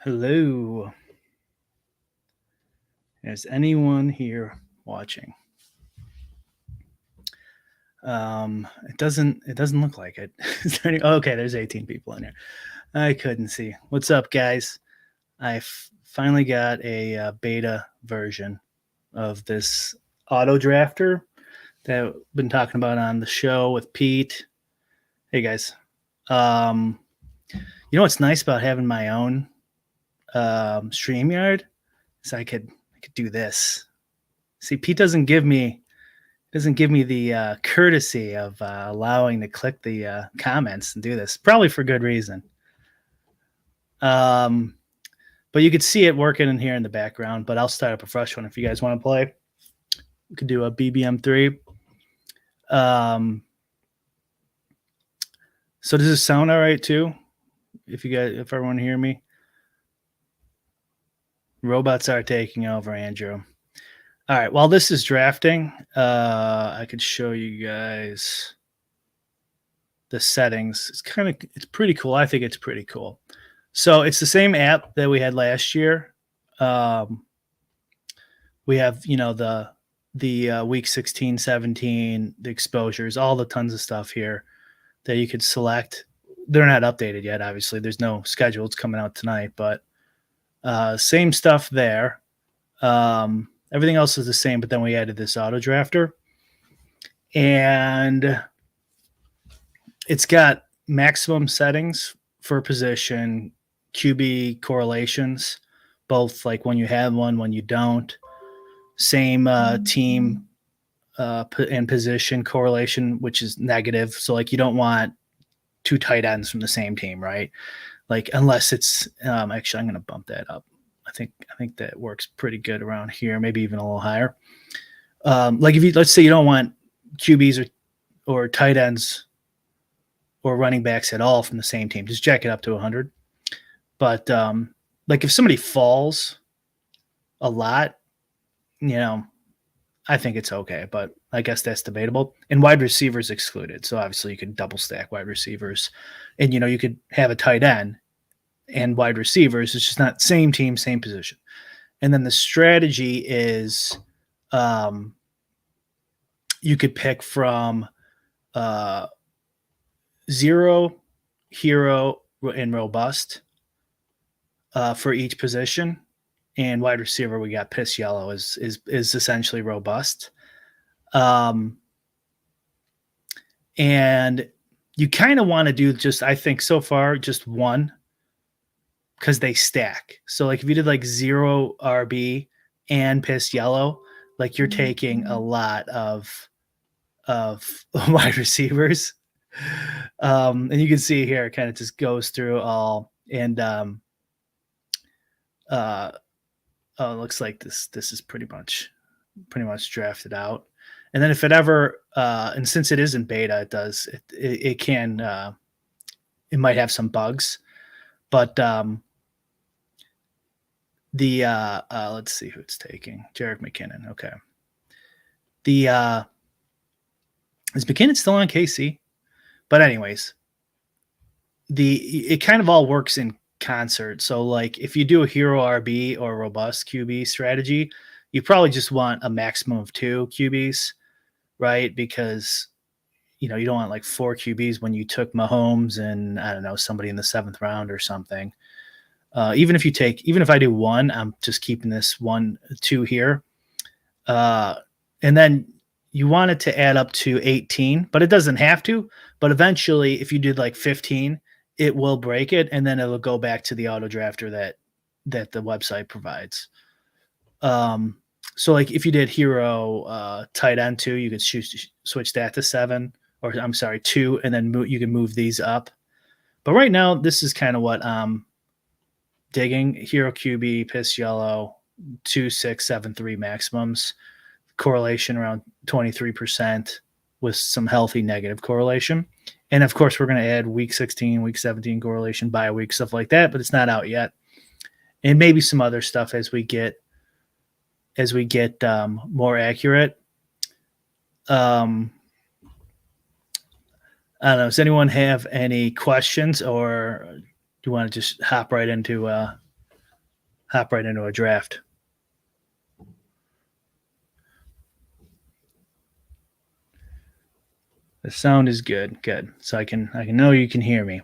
Hello. Is anyone here watching? It doesn't look like it. Is there okay, there's 18 people in here. I couldn't see. What's up, guys? I finally got a beta version of this auto drafter that I've been talking about on the show with Pete. Hey guys. Um, you know what's nice about having my own StreamYard? Is I could do this. See, Pete doesn't give me the courtesy of allowing to click the comments and do this. Probably for good reason. But you could see it working in here in the background. But I'll start up a fresh one if you guys want to play. We could do a BBM3. So does this sound all right too? If everyone hear me, robots are taking over, Andrew. All right. While this is drafting, I could show you guys the settings. It's pretty cool. I think it's pretty cool. So it's the same app that we had last year. We have, the week 16, 17, the exposures, all the tons of stuff here that you could select. They're not updated yet, obviously. There's no schedule. It's coming out tonight, but same stuff there. Everything else is the same, but then we added this auto drafter. And it's got maximum settings for position, QB correlations, both like when you have one, when you don't. Same team and position correlation, which is negative. So like you don't want two tight ends from the same team, right? Like unless it's actually I'm going to bump that up. I think that works pretty good around here, maybe even a little higher. Like let's say you don't want QBs or tight ends or running backs at all from the same team, just jack it up to 100. But like if somebody falls a lot, I think it's okay, but I guess that's debatable. And wide receivers excluded. So obviously you could double stack wide receivers and, you could have a tight end and wide receivers. It's just not same team, same position. And then the strategy is you could pick from 0, hero, and robust for each position. And wide receiver, we got piss yellow is essentially robust. And you kind of want to do I think so far, just one, because they stack. So like if you did like 0 RB and piss yellow, like you're taking a lot of wide receivers. And you can see here, it kind of just goes through all. And it looks like this is pretty much drafted out. And then if it ever and since it isn't beta, it can it might have some bugs, but let's see who it's taking. Jarek McKinnon. Okay. Is McKinnon still on KC? But anyways, it kind of all works in concert. So like if you do a hero RB or robust QB strategy, you probably just want a maximum of 2 QBs, right? Because you don't want like 4 QBs when you took Mahomes and I don't know, somebody in the 7th round or something. Even if I do 1, I'm just keeping this 1, 2 here. And then you want it to add up to 18, but it doesn't have to. But eventually, if you did like 15, it will break it, and then it'll go back to the auto drafter that the website provides. So like if you did hero tight end 2, you could switch that to 7, or I'm sorry, 2, and then you can move these up. But right now, this is kind of what I'm digging. Hero QB, piss yellow, 2, 6, 7, 3 maximums. Correlation around 23% with some healthy negative correlation. And of course, we're going to add week 16, week 17 correlation, bye week, stuff like that, but it's not out yet. And maybe some other stuff as we get more accurate. I don't know. Does anyone have any questions, or do you want to just hop right into hop right into a draft. The sound is good, good. So I can know you can hear me,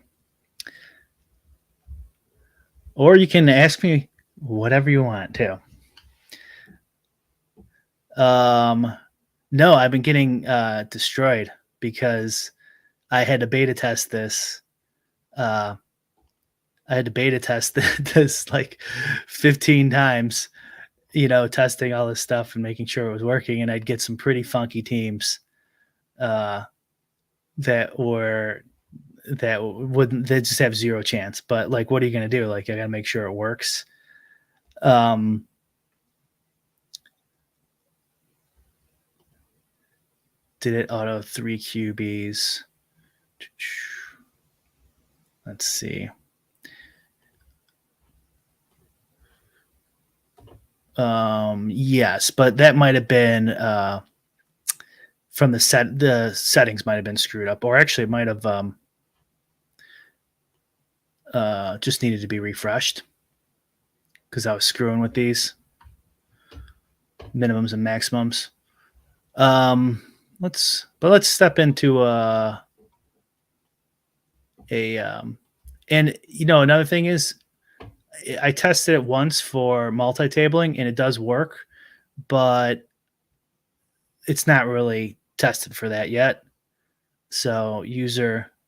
or you can ask me whatever you want too. Um, no, I've been getting destroyed because I had to beta test this. Uh, I had to beta test this like 15 times, testing all this stuff and making sure it was working. And I'd get some pretty funky teams uh, that were that wouldn't they just have zero chance. But like, what are you going to do? Like, I got to make sure it works. Um, did it auto 3 QBs? Let's see. Yes, but that might have been from the settings might have been screwed up, or actually it might have just needed to be refreshed because I was screwing with these minimums and maximums. Let's step into a and another thing is I tested it once for multi-tabling and it does work, but it's not really tested for that yet. So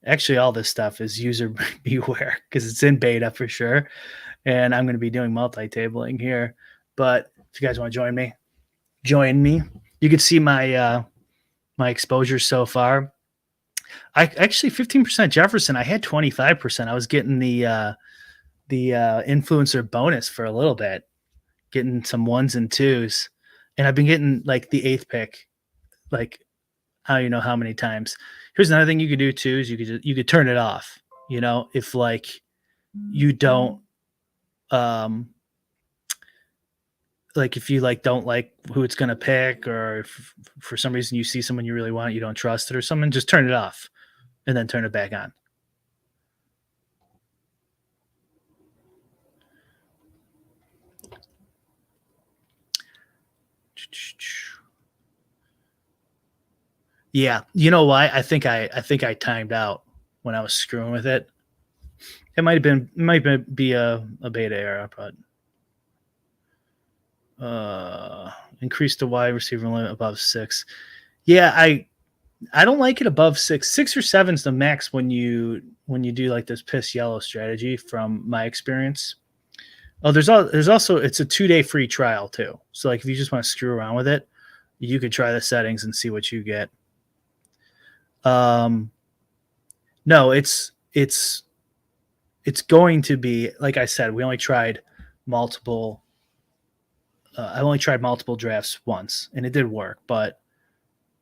actually all this stuff is user beware because it's in beta for sure. And I'm going to be doing multi-tabling here. But if you guys want to join me. You can see my exposure so far. I actually 15% Jefferson. I had 25%. I was getting the influencer bonus for a little bit, getting some ones and twos, and I've been getting like the eighth pick, like I don't know how many times. Here's another thing you could do too is you could turn it off. If like you don't um like if you like don't like who it's gonna pick, or if for some reason you see someone you really want, you don't trust it or something, just turn it off and then turn it back on. Yeah, you know why? I think I timed out when I was screwing with it. It might be a beta error, but increase the wide receiver limit above 6. Yeah, I don't like it above 6. 6 or 7's the max when you do like this piss yellow strategy from my experience. Oh, there's also it's a 2-day free trial too. So like if you just want to screw around with it, you could try the settings and see what you get. Um no, it's going to be like I said, we only tried multiple I only tried multiple drafts once and it did work, but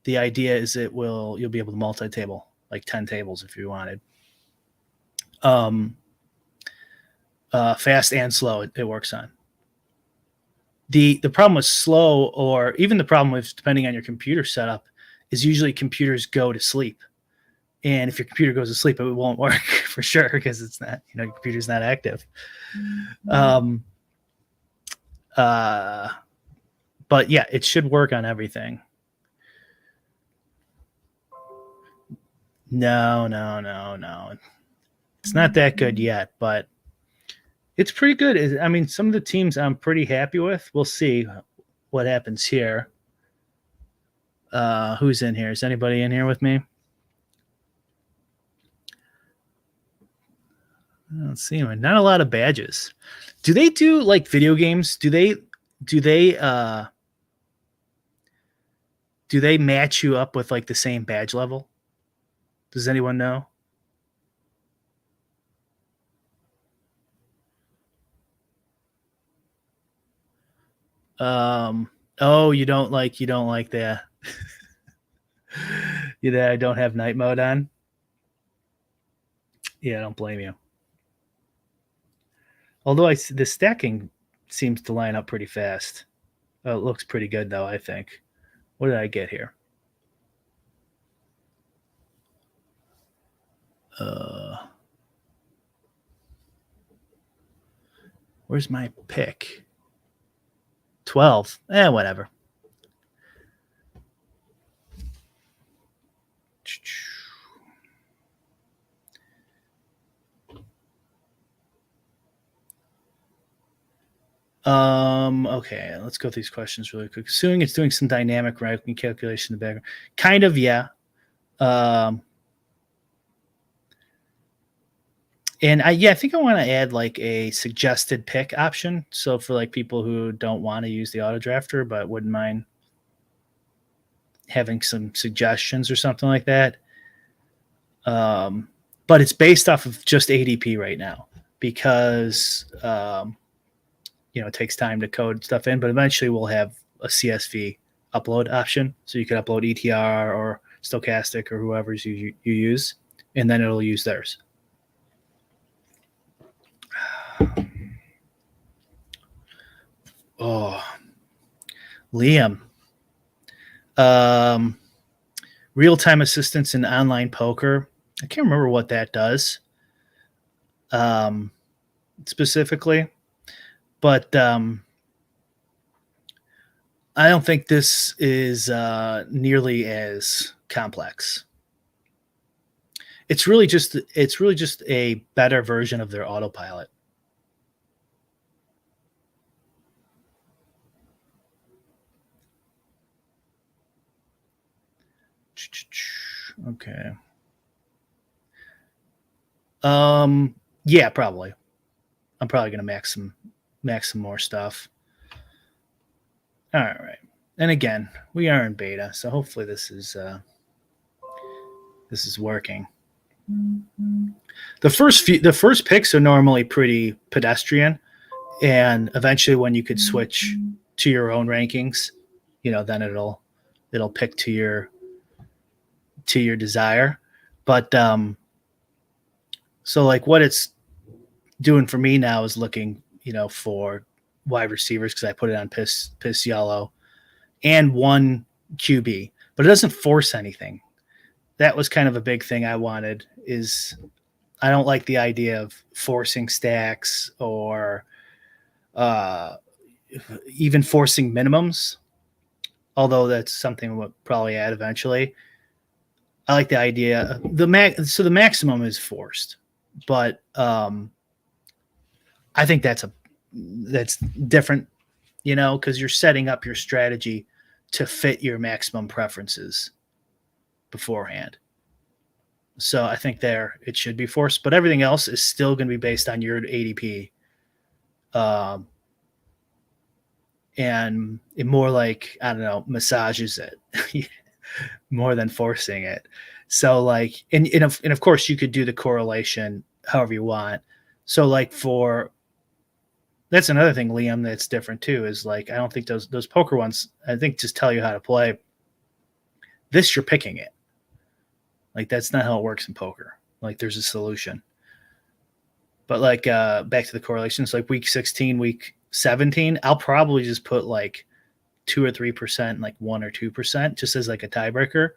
the idea is you'll be able to multi-table like 10 tables if you wanted. Um Fast and slow it works on. The problem with slow, or even the problem with depending on your computer setup, is usually computers go to sleep. And if your computer goes to sleep, it won't work for sure because it's not, your computer's not active. Um, uh, but yeah, it should work on everything. No, no, no, no. It's not that good yet, but it's pretty good. I mean, some of the teams I'm pretty happy with. We'll see what happens here. Who's in here? Is anybody in here with me? I don't see him. Not a lot of badges. Do they do like video games? Do they match you up with like the same badge level? Does anyone know? Um oh, you don't like that. I don't have night mode on. Yeah, I don't blame you. Although the stacking seems to line up pretty fast. It looks pretty good though, I think. What did I get here? Uh Where's my pick? 12. Whatever. Okay, let's go through these questions really quick. Assuming it's doing some dynamic ranking calculation in the background. Kind of, yeah. And I think I want to add like a suggested pick option. So for like people who don't want to use the auto drafter but wouldn't mind having some suggestions or something like that. But it's based off of just ADP right now because it takes time to code stuff in, but eventually we'll have a CSV upload option. So you can upload ETR or Stochastic or whoever's you use, and then it'll use theirs. Oh, Liam. Real-time assistance in online poker. I can't remember what that does specifically, but I don't think this is nearly as complex. It's really just a better version of their autopilot. Okay. Yeah, probably. I'm probably gonna max some more stuff. All right. And again, we are in beta, so hopefully this is working. The first picks are normally pretty pedestrian, and eventually when you could switch to your own rankings, then it'll pick to your desire. But so like what it's doing for me now is looking, for wide receivers because I put it on piss yellow and one QB, but it doesn't force anything. That was kind of a big thing I wanted. Is I don't like the idea of forcing stacks or even forcing minimums, although that's something we'll probably add eventually. I like the idea. So the maximum is forced, but I think that's different, because you're setting up your strategy to fit your maximum preferences beforehand. So I think there it should be forced, but everything else is still going to be based on your ADP. And it more like, I don't know, massages it more than forcing it. So like, and of course you could do the correlation however you want. So like that's another thing, Liam, that's different too, is like, I don't think those poker ones, I think just tell you how to play. This, you're picking it. Like, that's not how it works in poker. Like, there's a solution. But like, back to the correlations, like week 16, week 17, I'll probably just put like 2 or 3%, like 1 or 2%, just as like a tiebreaker.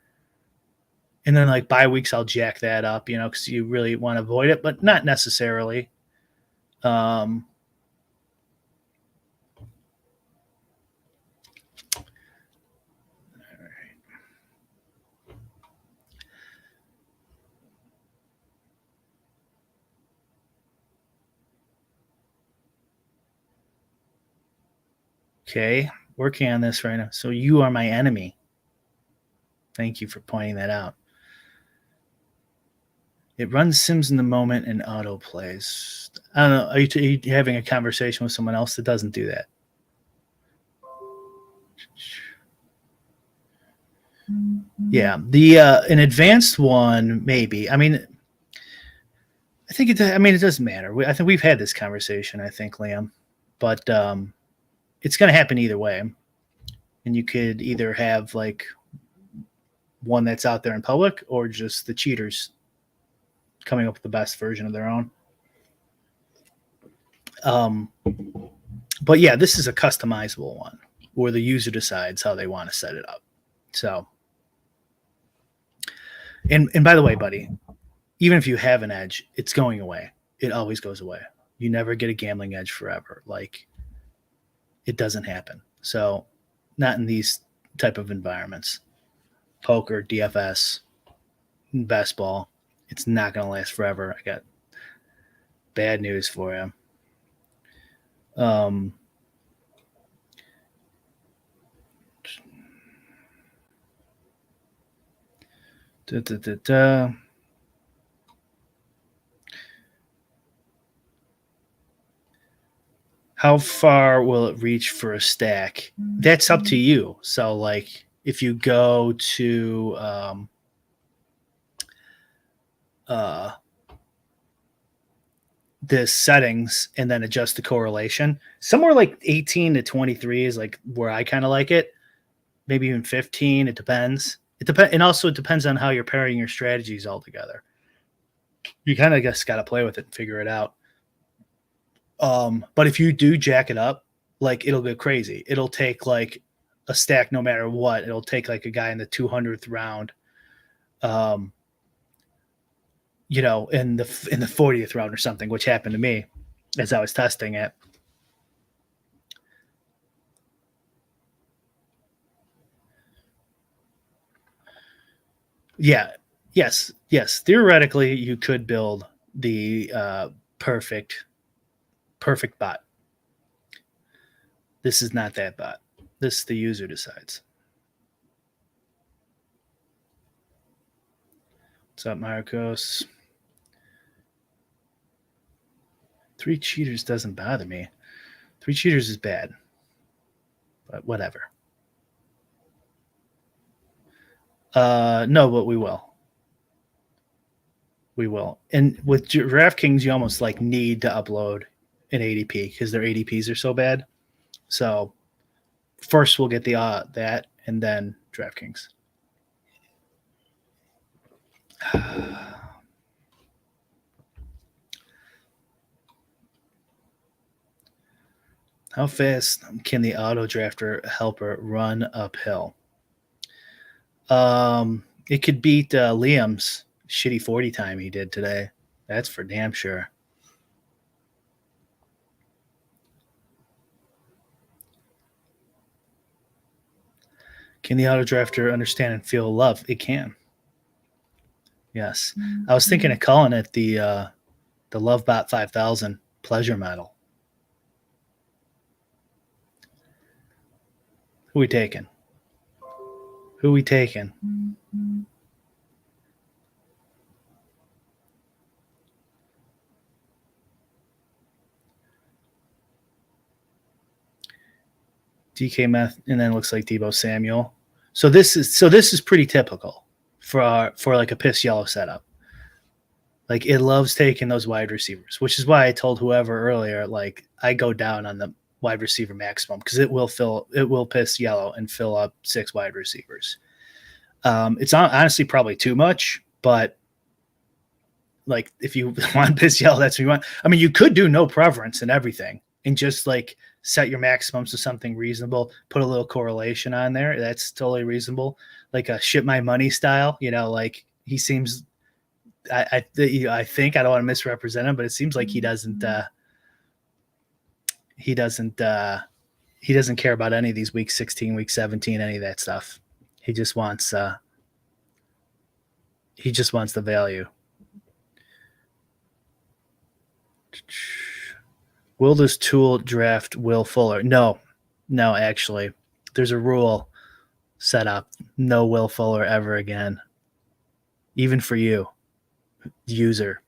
And then like bye weeks, I'll jack that up, because you really want to avoid it, but not necessarily. Okay, working on this right now. So you are my enemy. Thank you for pointing that out. It runs Sims in the moment and auto plays. I don't know. Are you having a conversation with someone else that doesn't do that? Yeah, the an advanced one maybe. I mean, I think it doesn't matter. I think we've had this conversation. I think, Liam, but it's going to happen either way. And you could either have like one that's out there in public or just the cheaters coming up with the best version of their own. But yeah, this is a customizable one where the user decides how they want to set it up. So, and by the way, buddy, even if you have an edge, it's going away. It always goes away. You never get a gambling edge forever. Like, it doesn't happen. So, not in these type of environments. Poker, DFS, best ball, it's not going to last forever. I got bad news for you. Um, da, da, da, da. How far will it reach for a stack? That's up to you. So, like, if you go to the settings and then adjust the correlation, somewhere like 18 to 23 is like where I kind of like it. Maybe even 15. It depends. And also it depends on how you're pairing your strategies all together. You kind of just got to play with it and figure it out. But if you do jack it up, like, it'll get crazy. It'll take like a stack no matter what. It'll take like a guy in the 200th round, you know, in the 40th round or something, which happened to me as I was testing it. Yeah. Yes. Theoretically, you could build the perfect bot. This is not that bot. This, the user decides. What's up, Marcos? 3 cheaters doesn't bother me. 3 cheaters is bad, but whatever. No, but we will. We will. And with DraftKings, you almost like need to upload an ADP because their ADPs are so bad. So first we'll get the that, and then DraftKings. How fast can the auto drafter helper run uphill? It could beat Liam's shitty 40 time he did today. That's for damn sure. Can the auto drafter understand and feel love? It can. Yes. I was thinking of calling it the LoveBot 5000 pleasure medal. Who we taking? DK Meth, and then it looks like Debo Samuel. So this is pretty typical for like a piss yellow setup. Like, it loves taking those wide receivers, which is why I told whoever earlier, like, I go down on the wide receiver maximum because it will piss yellow and fill up 6 wide receivers. It's honestly probably too much, but like, if you want piss yellow, that's what you want. I mean, you could do no preference and everything and just like set your maximums to something reasonable, put a little correlation on there. That's totally reasonable. Like a ship my money style, you know, like he seems, I think, I don't want to misrepresent him, but it seems like he doesn't care about any of these week 16, week 17, any of that stuff. He just wants the value. Will this tool draft Will Fuller? No, actually. There's a rule set up. No Will Fuller ever again. Even for you, user.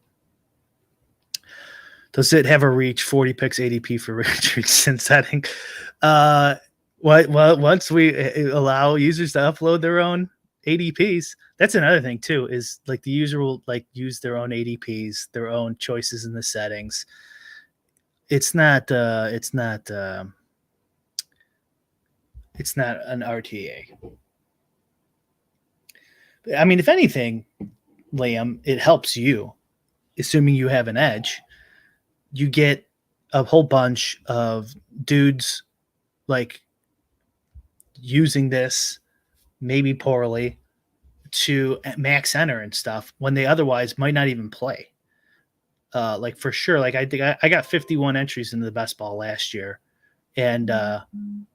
Does it have a reach 40 picks ADP for Richardson setting? Once we allow users to upload their own ADPs, that's another thing too, is like the user will like use their own ADPs, their own choices in the settings. It's not an RTA. I mean, if anything, Liam, it helps you, assuming you have an edge. You get a whole bunch of dudes like using this, maybe poorly, to max enter and stuff when they otherwise might not even play. like for sure. Like I think I got 51 entries into the best ball last year, and um,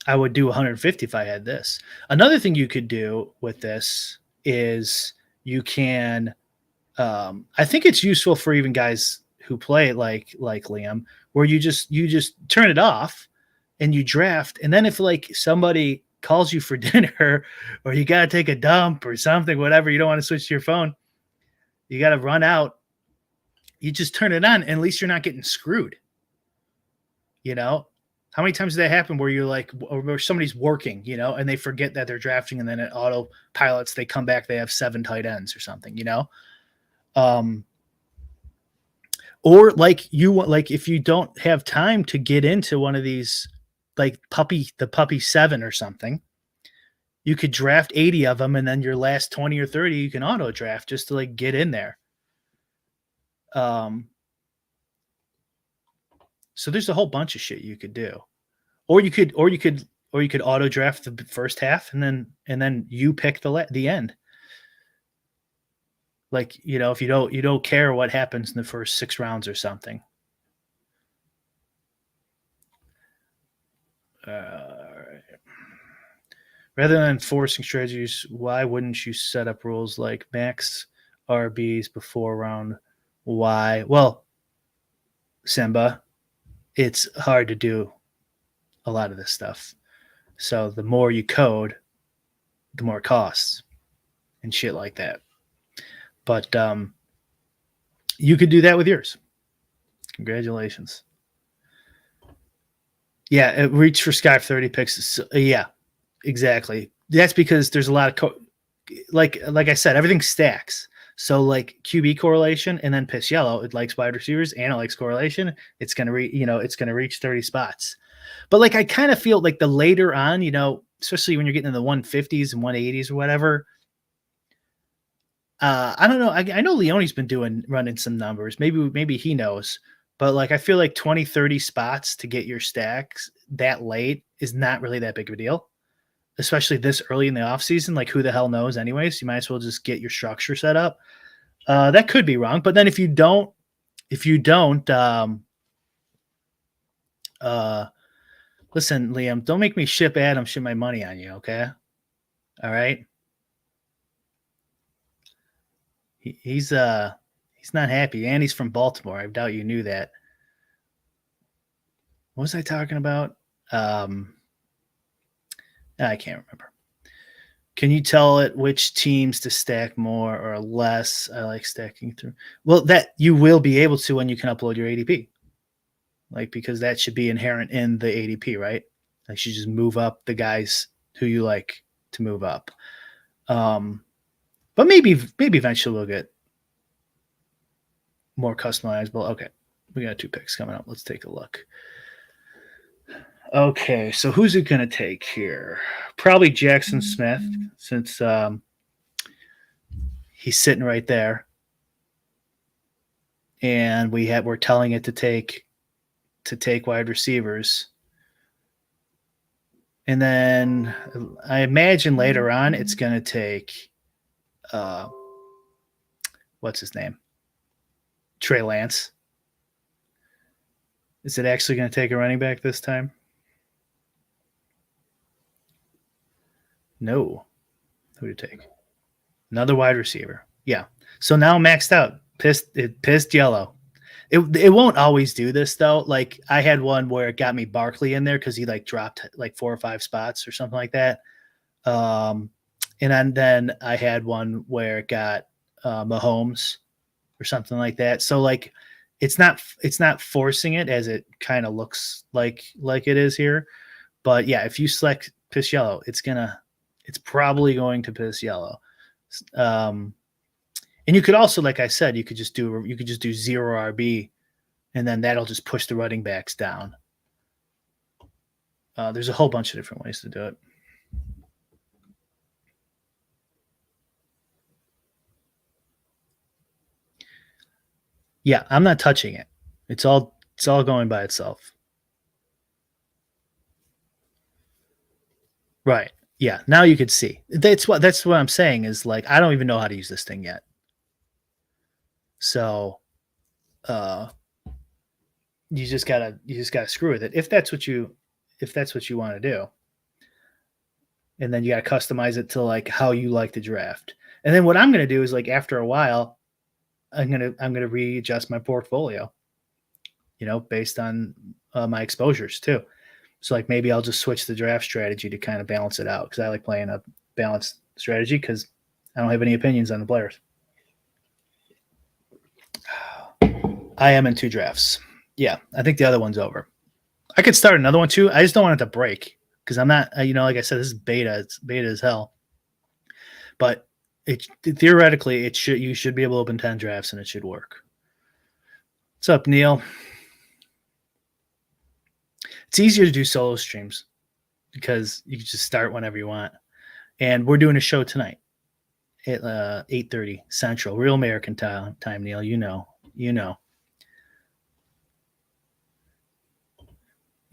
I would do 150 if I had this. Another thing you could do with this is you can. I think it's useful for even guys who play like Liam, where you just turn it off and you draft, and then if like somebody calls you for dinner or you got to take a dump or something, whatever, you don't want to switch to your phone, you got to run out. You just turn it on, and at least you're not getting screwed. You know, how many times did that happen where you're like, or where somebody's working, and they forget that they're drafting, and then it auto pilots, they come back, they have 7 tight ends or something. Um, or like like if you don't have time to get into one of these, like the puppy 7 or something, you could draft 80 of them, and then your last 20 or 30 you can auto draft just to like get in there. So there's a whole bunch of shit you could do. Or you could auto draft the first half, and then you pick the end. Like, if you don't care what happens in the first 6 rounds or something. Rather than enforcing strategies, why wouldn't you set up rules like max RBs before round Y? Well, Simba, it's hard to do a lot of this stuff. So the more you code, the more it costs and shit like that. But you could do that with yours. Congratulations. Yeah, it reached for Sky 30 picks. Yeah, exactly. That's because there's a lot of like I said, everything stacks. So like QB correlation and then piss yellow, it likes wide receivers and it likes correlation. It's gonna it's gonna reach 30 spots. But like I kind of feel like the later on, especially when you're getting in the 150s and 180s or whatever. I don't know. I know Leone's been running some numbers. Maybe he knows. But like I feel like 20, 30 spots to get your stacks that late is not really that big of a deal. Especially this early in the offseason. Like who the hell knows anyways? You might as well just get your structure set up. That could be wrong. But then if you don't listen, Liam, don't make me ship Adam ship my money on you, okay? All right. He's not happy, and he's from Baltimore. I doubt you knew that. What was I talking about? I can't remember. Can you tell it which teams to stack more or less? I like stacking through. Well, that you will be able to when you can upload your ADP. Like, because that should be inherent in the ADP, right? Like, you just move up the guys who you like to move up. But maybe eventually we'll get more customizable. Okay, we got 2 picks coming up. Let's take a look. Okay, so who's it going to take here? Probably Jackson Smith, since he's sitting right there, and we're telling it to take wide receivers. And then I imagine later on it's going to take what's his name? Trey Lance. Is it actually going to take a running back this time? No. Who to take? Another wide receiver. Yeah. So now maxed out. Pissed yellow. It won't always do this though. Like I had one where it got me Barkley in there because he like dropped like 4 or 5 spots or something like that. And then I had one where it got Mahomes or something like that. So like it's not forcing it as it kind of looks like it is here. But yeah, if you select piss yellow, it's probably going to piss yellow. And you could also, like I said, you could just do 0 RB, and then that'll just push the running backs down. There's a whole bunch of different ways to do it. Yeah, I'm not touching it. It's all going by itself. Right. Yeah. Now you could see. That's what I'm saying is like I don't even know how to use this thing yet. So you just gotta screw with it if that's what you want to do, and then you gotta customize it to like how you like to draft. And then what I'm gonna do is like after a while, I'm gonna readjust my portfolio, based on my exposures too. So like maybe I'll just switch the draft strategy to kind of balance it out because I like playing a balanced strategy because I don't have any opinions on the players. I am in 2 drafts. Yeah, I think the other one's over. I could start another one too. I just don't want it to break because I'm not, like I said, this is beta. It's beta as hell. But theoretically, you should be able to open 10 drafts and it should work. What's up, Neil? It's easier to do solo streams because you can just start whenever you want. And we're doing a show tonight at 8:30 Central, real American time, Neil. You know.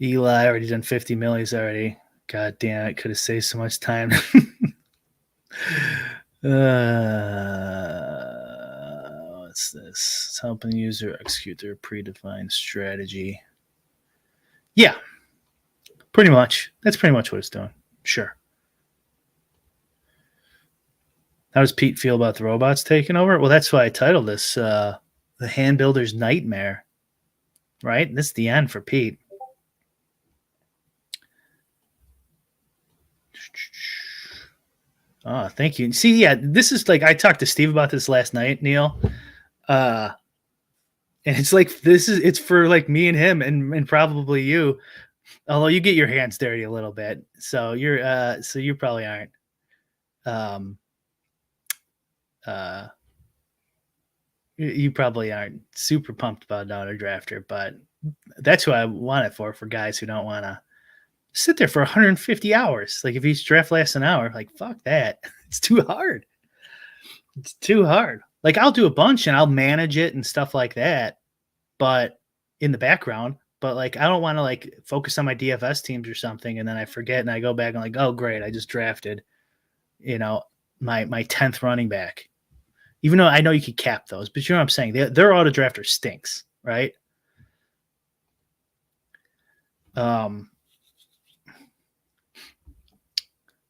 Eli already done 50 millis already. God damn it. Could have saved so much time. What's this? It's helping the user execute their predefined strategy. Yeah, pretty much. That's pretty much what it's doing. Sure. How does Pete feel about the robots taking over? Well, that's why I titled this The Hand Builder's Nightmare. Right? This is the end for Pete. Oh, thank you. See, yeah, this is like I talked to Steve about this last night, Neil. And it's like it's for like me and him and probably you. Although you get your hands dirty a little bit. So you probably aren't. You probably aren't super pumped about an auto drafter, but that's who I want it for guys who don't want to sit there for 150 hours. Like if each draft lasts an hour, like fuck that. It's too hard. It's too hard. Like I'll do a bunch and I'll manage it and stuff like that, but in the background. But like I don't want to like focus on my DFS teams or something, and then I forget and I go back and like, oh great, I just drafted, my 10th running back. Even though I know you could cap those, but you know what I'm saying? Their auto drafter stinks, right?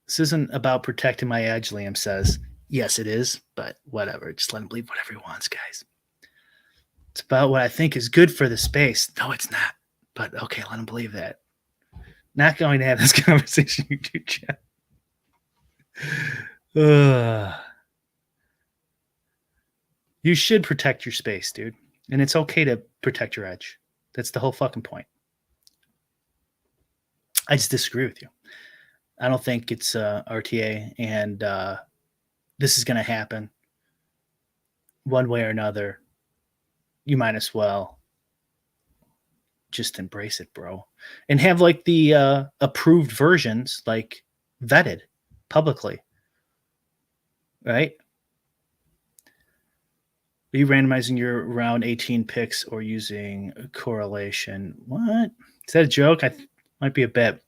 This isn't about protecting my edge, Liam says. Yes, it is, but whatever. Just let him believe whatever he wants, guys. It's about what I think is good for the space. No, it's not. But okay, let him believe that. Not going to have this conversation, YouTube chat. You should protect your space, dude. And it's okay to protect your edge. That's the whole fucking point. I just disagree with you. I don't think it's RTA, and this is going to happen one way or another. You might as well just embrace it, bro, and have like the approved versions like vetted publicly, right? Are you randomizing your round 18 picks or using correlation? What? Is that a joke? Might be a bit.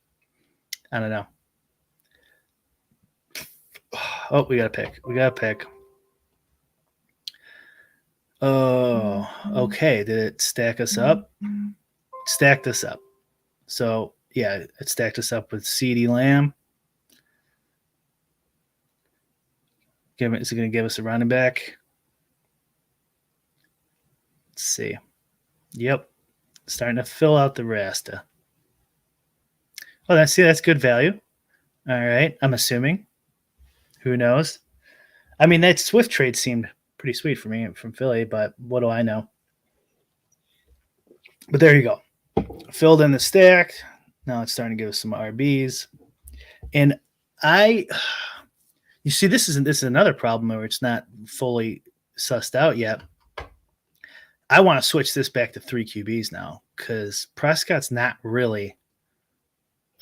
I don't know. Oh, we got a pick. Oh, okay. Did it stack us up? Stacked us up. So, yeah, it stacked us up with CeeDee Lamb. Is it going to give us a running back? Let's see. Yep. Starting to fill out the rest. Oh, that's good value. All right. I'm assuming. Who knows? I mean, that Swift trade seemed pretty sweet for me from Philly, but what do I know? But there you go. Filled in the stack. Now it's starting to give us some RBs. And you see, this is another problem where it's not fully sussed out yet. I want to switch this back to 3 QBs now because Prescott's not really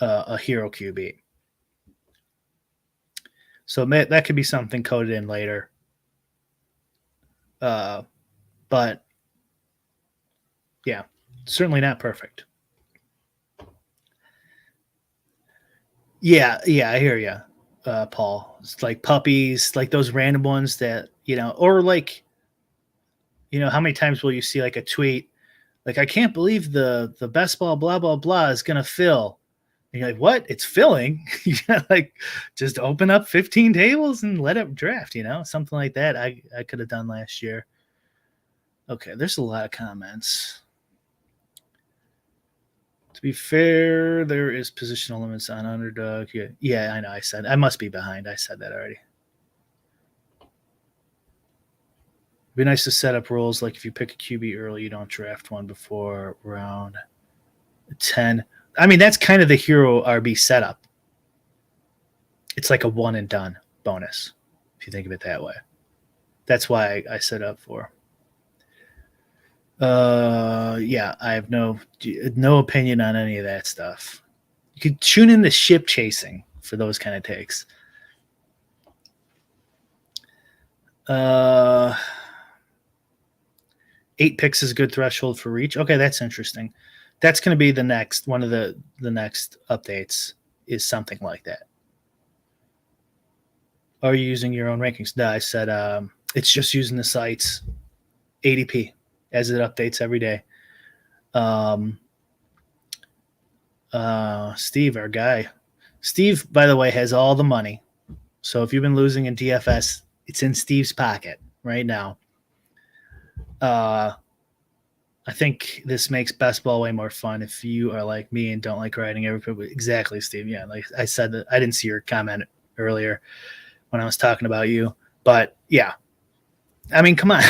a hero QB. So that could be something coded in later. But yeah, certainly not perfect. Yeah, I hear you, Paul. It's like puppies, like those random ones that, or like, how many times will you see like a tweet like, I can't believe the best ball blah blah blah is gonna fill. And you're like, what? It's filling? You gotta like just open up 15 tables and let it draft, something like that. I could have done last year. Okay, there's a lot of comments. To be fair, there is positional limits on underdog. Yeah, I know. I must be behind. I said that already. It'd be nice to set up rules like if you pick a QB early, you don't draft one before round 10. I mean, that's kind of the hero RB setup. It's like a one and done bonus, if you think of it that way. That's why I set up for. Yeah, I have no opinion on any of that stuff. You could tune in the ship chasing for those kind of takes. 8 picks is a good threshold for reach. Okay, that's interesting. That's going to be the next one of the next updates is something like that. Are you using your own rankings? No, I said it's just using the site's ADP as it updates every day. Steve, our guy. Steve, by the way, has all the money. So if you've been losing in DFS, it's in Steve's pocket right now. I think this makes best ball way more fun if you are like me and don't like writing every. Exactly, Steve. Yeah, like I said, that I didn't see your comment earlier when I was talking about you, but yeah, I mean, come on.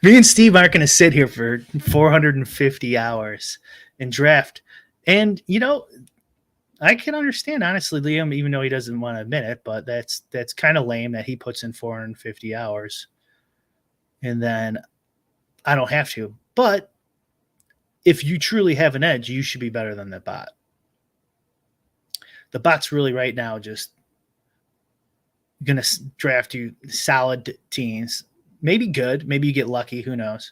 Me and Steve aren't going to sit here for 450 hours and draft. And I can understand, honestly, Liam, even though he doesn't want to admit it, but that's kind of lame that he puts in 450 hours and then I don't have to. But if you truly have an edge, you should be better than the bot. The bot's really right now just going to draft you solid teams. Maybe good. Maybe you get lucky. Who knows?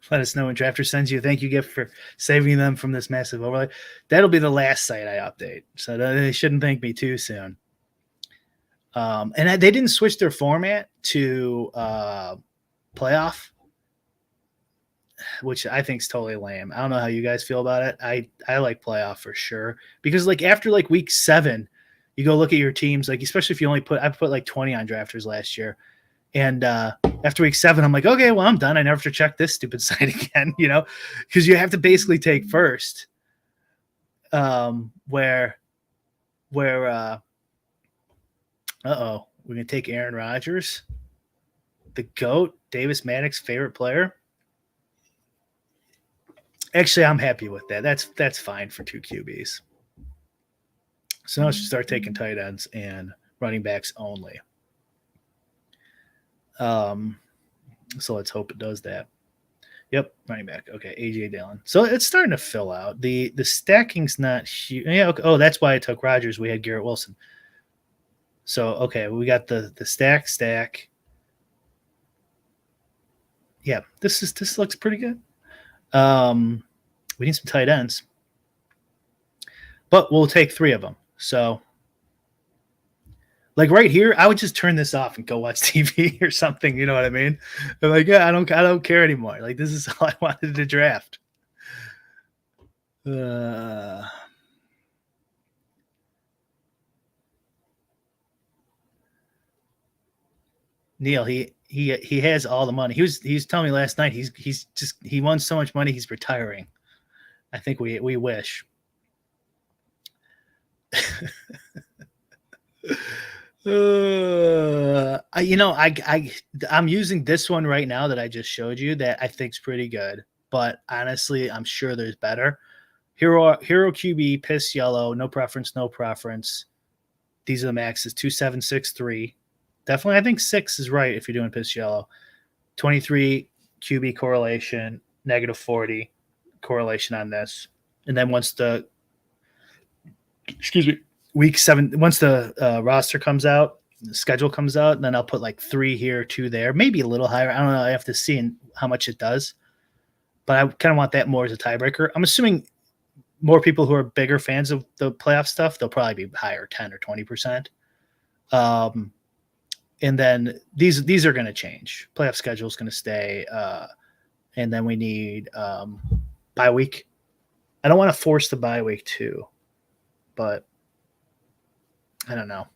Let us know when Drafter sends you a thank you gift for saving them from this massive overlay. That'll be the last site I update, so they shouldn't thank me too soon. And they didn't switch their format to playoff, which I think is totally lame. I don't know how you guys feel about it. I like playoff for sure because like after like week 7, you go look at your teams, like especially if you only I put like 20 on drafters last year. And after week 7, I'm like, okay, well, I'm done. I never have to check this stupid site again, because you have to basically take first. Where we're going to take Aaron Rodgers, the GOAT, Davis Maddox's favorite player. Actually, I'm happy with that. That's fine for 2 QBs. So now I should start taking tight ends and running backs only. So let's hope it does that. Yep, running back. Okay, AJ Dillon. So it's starting to fill out. The stacking's not huge. Yeah. Okay. Oh, that's why I took Rodgers. We had Garrett Wilson. So okay, we got the stack. Yeah, this looks pretty good. We need some tight ends, but we'll take 3 of them. So. Like right here, I would just turn this off and go watch TV or something. You know what I mean? I'm like, yeah, I don't care anymore. Like this is all I wanted to draft. Neil, he has all the money. He was telling me last night he won so much money he's retiring. I think we wish. I'm using this one right now that I just showed you that I think's pretty good, but honestly, I'm sure there's better. Hero QB, piss yellow, no preference. These are the maxes: 2763. Definitely, I think 6 is right if you're doing piss yellow. 23 QB correlation, -40 correlation on this, and then once the week 7, once the roster comes out, the schedule comes out, and then I'll put like 3 here, 2 there, maybe a little higher. I don't know. I have to see how much it does, but I kind of want that more as a tiebreaker. I'm assuming more people who are bigger fans of the playoff stuff, they'll probably be higher, 10 or 20%. Um, and then these are going to change. Playoff schedule is going to stay, and then we need bye week. I don't want to force the bye week too, but I don't know.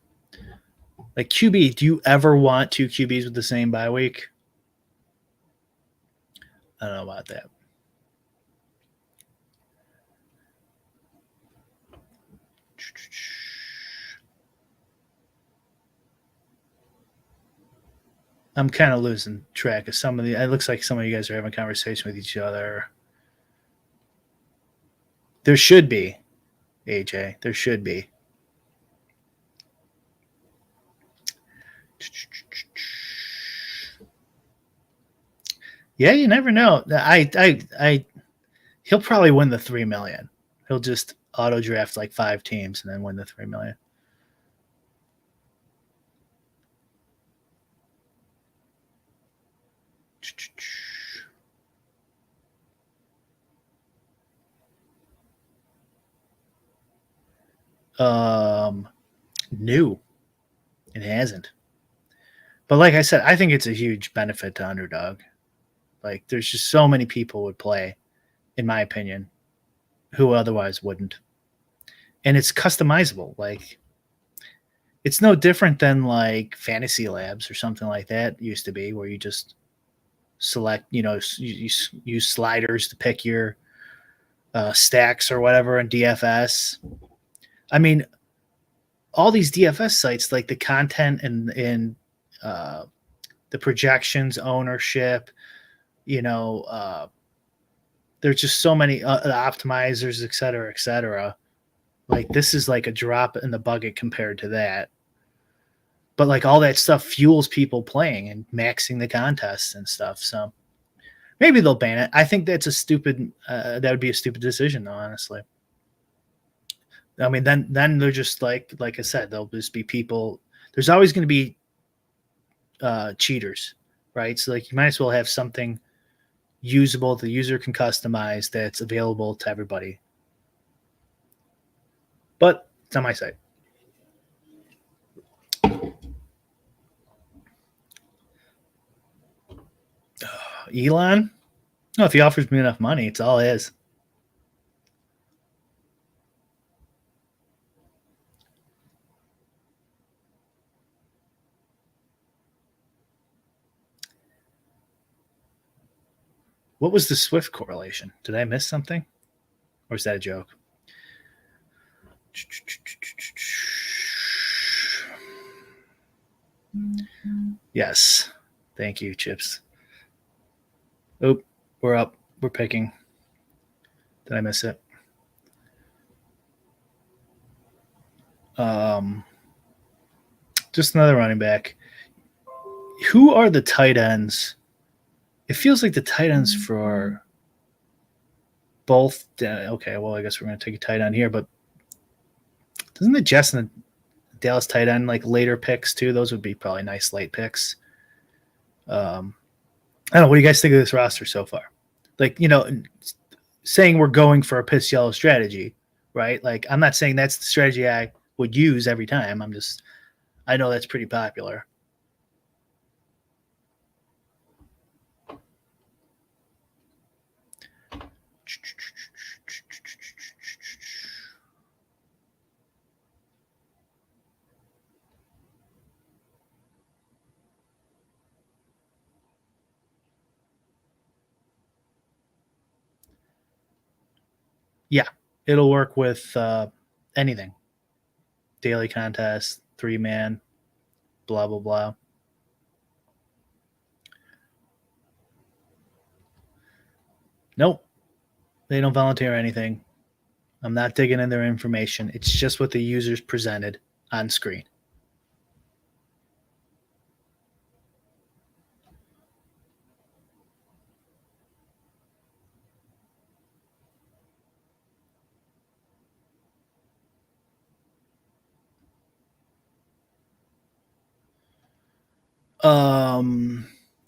Like QB, do you ever want two QBs with the same bye week? I don't know about that. I'm kind of losing track of some of the. It looks like some of you guys are having a conversation with each other. There should be, AJ. There should be. Yeah, you never know. He'll probably win the 3 million. He'll just auto draft like 5 teams and then win the 3 million. New. It hasn't. But like I said, I think it's a huge benefit to underdog. Like there's just so many people would play, in my opinion, who otherwise wouldn't. And it's customizable. Like it's no different than like fantasy labs or something like that used to be, where you just select, you use sliders to pick your stacks or whatever in DFS. I mean, all these DFS sites, like the content and the projections, ownership, there's just so many optimizers, et cetera, et cetera. Like this is like a drop in the bucket compared to that. But like all that stuff fuels people playing and maxing the contests and stuff. So maybe they'll ban it. I think that's a stupid. That would be a stupid decision, though. Honestly, I mean, then they're just like I said, there'll just be people. There's always going to be cheaters, right? So like you might as well have something usable the user can customize that's available to everybody. But it's on my site. Elon? No, if he offers me enough money, it's all his. What was the Swift correlation? Did I miss something? Or is that a joke? Yes. Thank you, Chips. Oop, we're up. We're picking. Did I miss it? Just another running back. Who are the tight ends? It feels like the tight ends for both. Okay, well, I guess we're going to take a tight end here, but doesn't the Jets and the Dallas tight end like later picks too? Those would be probably nice late picks. I don't know. What do you guys think of this roster so far? Like, saying we're going for a piss yellow strategy, right? Like, I'm not saying that's the strategy I would use every time. I know that's pretty popular. Yeah, it'll work with anything. Daily contest, 3-man, blah, blah, blah. Nope. They don't volunteer anything. I'm not digging in their information. It's just what the users presented on screen.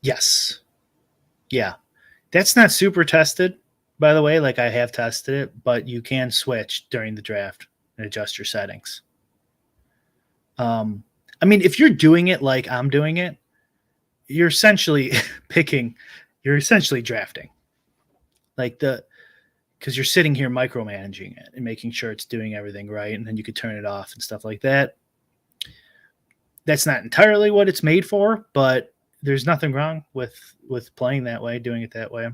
Yes. Yeah. That's not super tested, by the way. Like I have tested it, but you can switch during the draft and adjust your settings. Um, I mean, if you're doing it like I'm doing it, you're essentially picking, you're essentially drafting. Like the because you're sitting here micromanaging it and making sure it's doing everything right, and then you could turn it off and stuff like that. That's not entirely what it's made for, but there's nothing wrong with playing that way, doing it that way.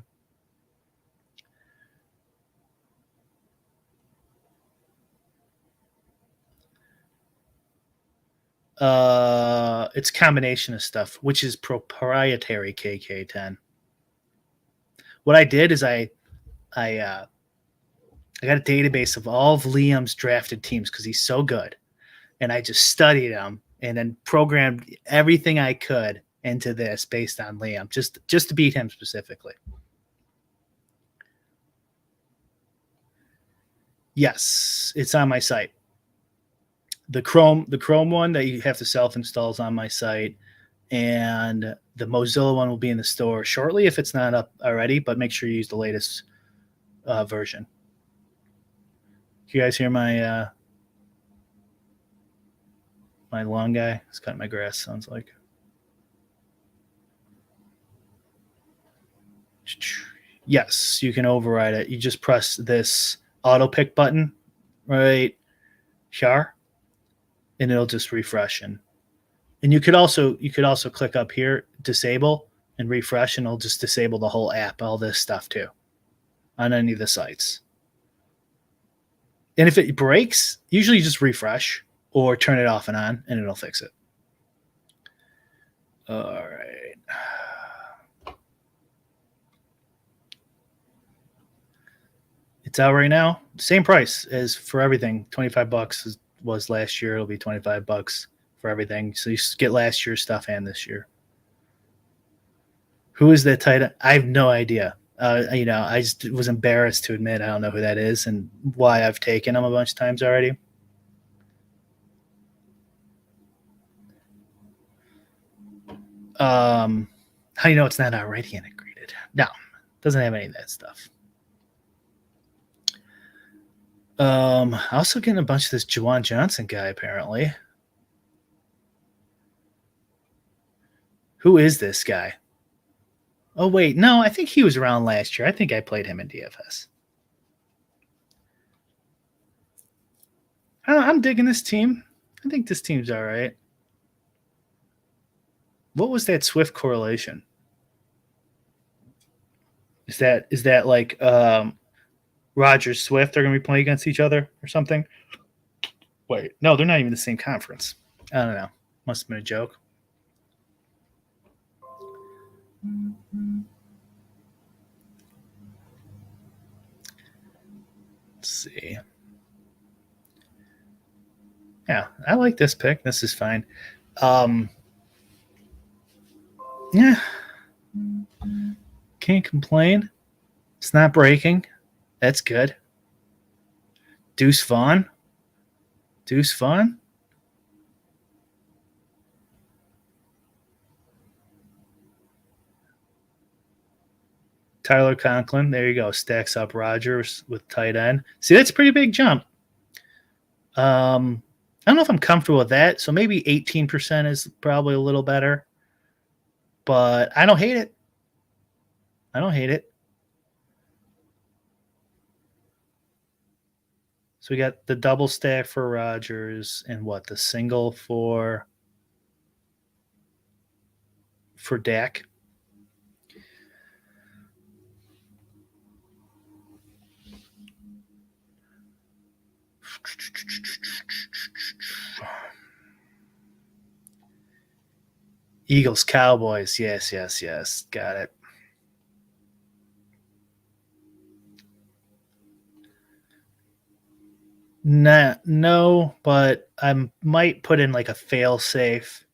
It's a combination of stuff, which is proprietary KK10. What I did is I I got a database of all of Liam's drafted teams because he's so good, and I just studied him and then programmed everything I could into this based on Liam, just to beat him specifically. Yes, it's on my site. The Chrome one that you have to self install is on my site, and the Mozilla one will be in the store shortly if it's not up already. But make sure you use the latest version. You guys hear my lawn guy? He's cutting my grass. Sounds like. Yes, you can override it. You just press this auto pick button right here, and it'll just refresh. And you could also click up here, disable and refresh, and it'll just disable the whole app, all this stuff too, on any of the sites. And if it breaks, usually you just refresh or turn it off and on, and it'll fix it. All right. It's out right now. Same price as for everything. $25 was last year. It'll be $25 for everything. So you get last year's stuff and this year. Who is that tight end? I have no idea. I just was embarrassed to admit I don't know who that is and why I've taken him a bunch of times already. How do you know it's not already integrated? No, doesn't have any of that stuff. Also getting a bunch of this Juwan Johnson guy apparently. Who is this guy? Oh wait, no, I think he was around last year. I think I played him in DFS. I'm digging this team. I think this team's all right. What was that Swift correlation? Is that like Rogers Swift are going to be playing against each other or something? Wait, no, they're not even the same conference. I don't know. Must have been a joke. Let's see. Yeah, I like this pick. This is fine. Yeah, can't complain. It's not breaking. That's good. Deuce Vaughn. Deuce Vaughn. Tyler Conklin. There you go. Stacks up Rogers with tight end. See, that's a pretty big jump. I don't know if I'm comfortable with that. So maybe 18% is probably a little better. But I don't hate it. I don't hate it. So we got the double stack for Rogers and what? The single for Dak. Eagles, Cowboys. Yes. Got it. Nah, no, but I might put in like a fail safe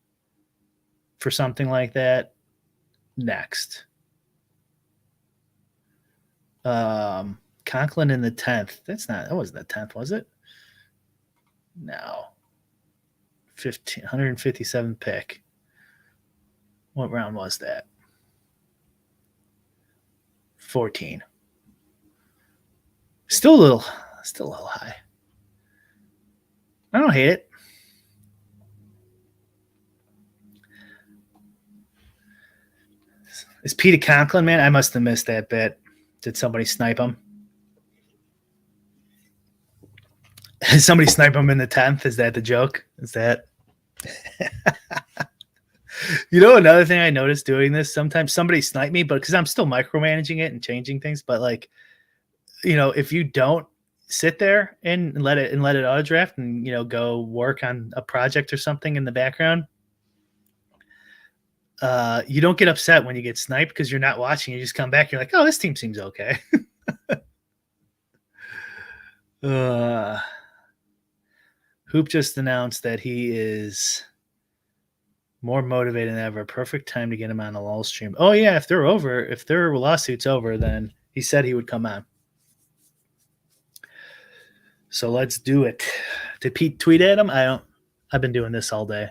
for something like that next. Conklin in the 10th. That wasn't the 10th, was it? No. 157th pick. What round was that? 14. Still a little high. I don't hate it. Is Peter Conklin, man? I must have missed that bit. Did somebody snipe him? Did somebody snipe him in the 10th? Is that the joke? Is that? You know, another thing I noticed doing this, sometimes somebody snipe me, but because I'm still micromanaging it and changing things, but like, you know, if you don't sit there and let it auto draft and, you know, go work on a project or something in the background, you don't get upset when you get sniped because you're not watching. You just come back, you're like, oh, this team seems okay. Hoop just announced that he is more motivated than ever. Perfect time to get him on the LOL stream. Oh yeah, if their lawsuit's over, then he said he would come on. So let's do it. Did Pete tweet at him? I've been doing this all day.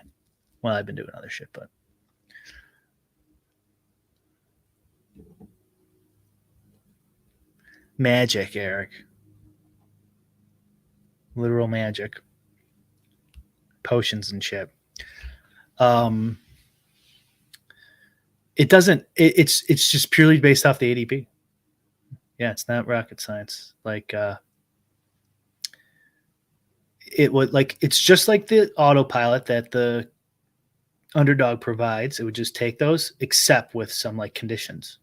Well, I've been doing other shit, but magic, Eric. Literal magic. Potions and shit. It doesn't. It's just purely based off the ADP. Yeah, it's not rocket science. Like it would like it's just like the autopilot that the underdog provides. It would just take those, except with some like conditions.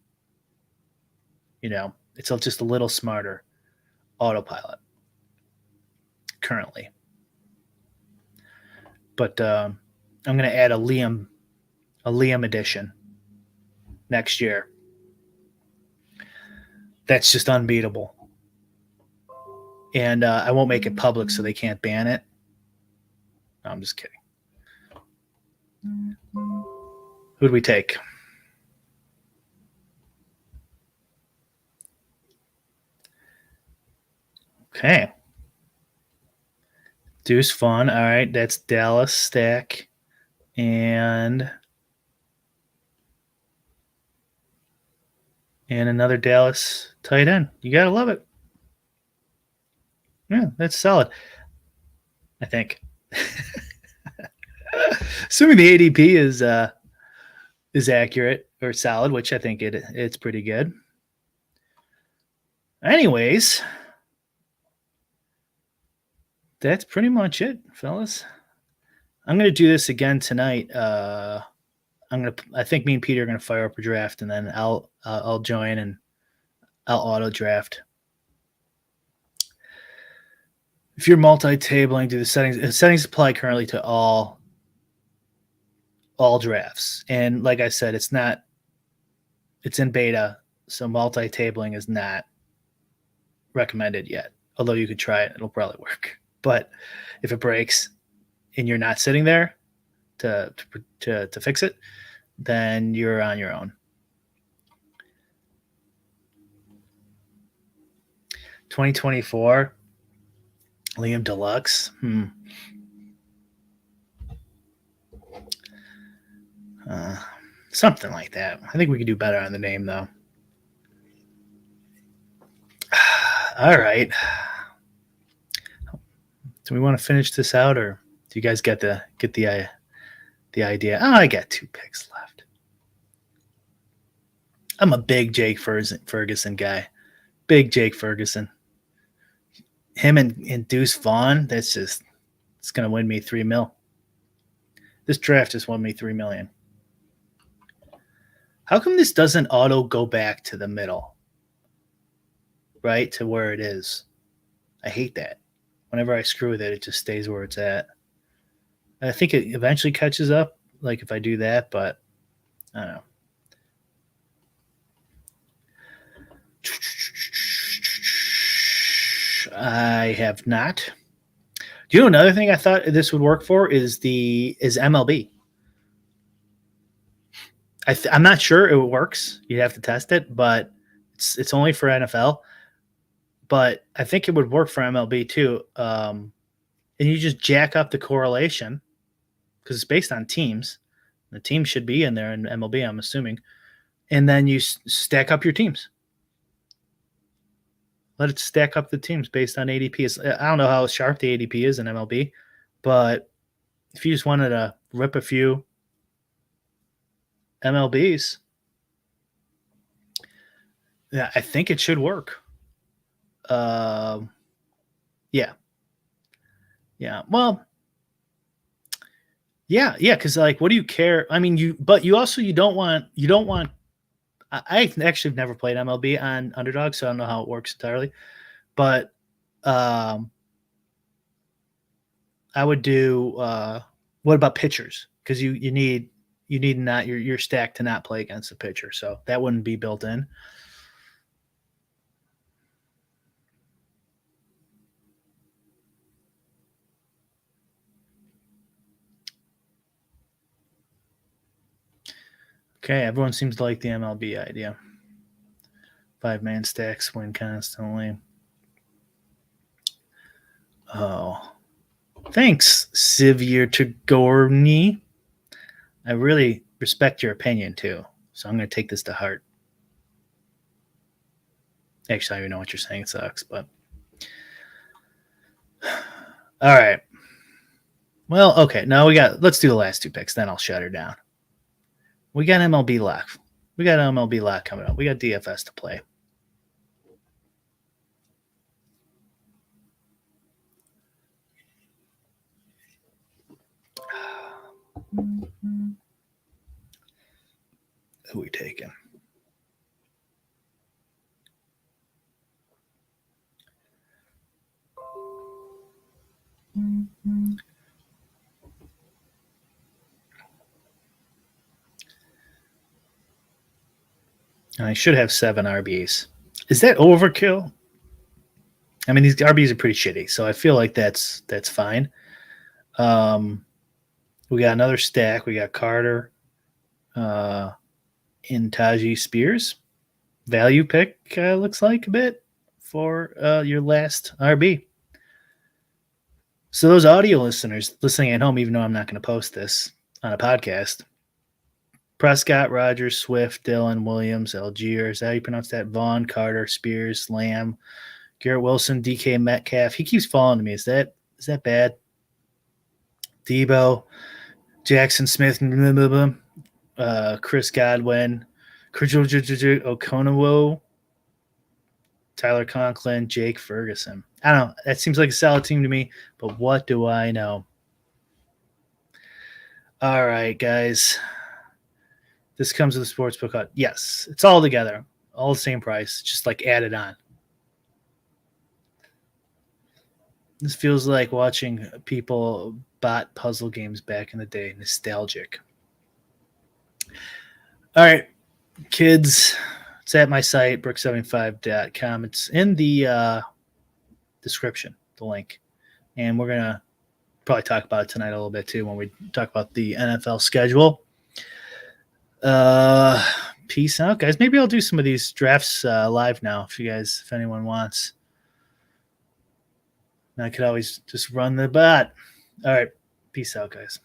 You know, it's just a little smarter autopilot currently. But I'm going to add a Liam edition next year. That's just unbeatable. And I won't make it public so they can't ban it. No, I'm just kidding. Who'd we take? Okay. Deuce Fun. All right, that's Dallas stack. And another Dallas tight end. You got to love it. Yeah, that's solid. I think. Assuming the ADP is accurate or solid, which I think it's pretty good. Anyways, that's pretty much it, fellas. I'm going to do this again tonight. I think me and Peter are going to fire up a draft, and then I'll join and I'll auto draft. If you're multi-tabling, do the settings. The settings apply currently to all drafts, and like I said, it's in beta, so multi-tabling is not recommended yet. Although you could try it, it'll probably work. But if it breaks and you're not sitting there to fix it, then you're on your own. 2024 Liam Deluxe. Something like that. I think we could do better on the name, though. All right. Do we want to finish this out, or do you guys get the idea? Oh, I got 2 picks left. I'm a big Jake Ferguson guy. Big Jake Ferguson. Him and Deuce Vaughn, it's going to win me $3 million. This draft just won me $3 million. How come this doesn't auto go back to the middle? Right? To where it is. I hate that. Whenever I screw with it, it just stays where it's at. I think it eventually catches up, like if I do that, but I don't know. I have not. Do you know another thing I thought this would work for is MLB. I'm not sure it works. You'd have to test it, but it's only for NFL. But I think it would work for MLB too. And you just jack up the correlation because it's based on teams. The team should be in there in MLB, I'm assuming. And then you stack up your teams. let it stack up the teams based on ADP. I don't know how sharp the ADP is in MLB, but if you just wanted to rip a few MLBs, yeah, I think it should work. Yeah, yeah. Well, yeah, yeah. Because like, what do you care? I mean, you don't want. I actually have never played MLB on Underdog, so I don't know how it works entirely. But um, I would do. What about pitchers? Because you need not your stack to not play against a pitcher, so that wouldn't be built in. Okay, everyone seems to like the MLB idea. 5-man stacks win constantly. Oh, thanks, Sivir Tagorny. I really respect your opinion too, so I'm going to take this to heart. Actually, I don't even know what you're saying. It sucks, but all right. Well, okay. Now let's do the last two picks, then I'll shut her down. We got MLB lock. We got MLB lock coming up. We got DFS to play. Who we taking? I should have 7 RBs. Is that overkill? I mean, these RBs are pretty shitty, so I feel like that's fine. We got another stack. We got Carter, Intaji Spears. Value pick looks like a bit for your last RB. So those audio listeners listening at home, even though I'm not going to post this on a podcast, Prescott, Rogers, Swift, Dillon, Williams, Algier, is that how you pronounce that? Vaughn, Carter, Spears, Lamb, Garrett Wilson, DK Metcalf. He keeps falling to me. Is that bad? Debo, Jackson Smith, Chris Godwin, Okonowo, Tyler Conklin, Jake Ferguson. I don't know. That seems like a solid team to me, but what do I know? All right, guys. This comes with a sportsbook cut. Yes, it's all together. All the same price, just like added on. This feels like watching people bot puzzle games back in the day. Nostalgic. All right, kids. It's at my site, brick75.com. It's in the description, the link. And we're going to probably talk about it tonight a little bit too when we talk about the NFL schedule. Peace out, guys. Maybe I'll do some of these drafts live now if anyone wants. I could always just run the bot. All right. Peace out, guys.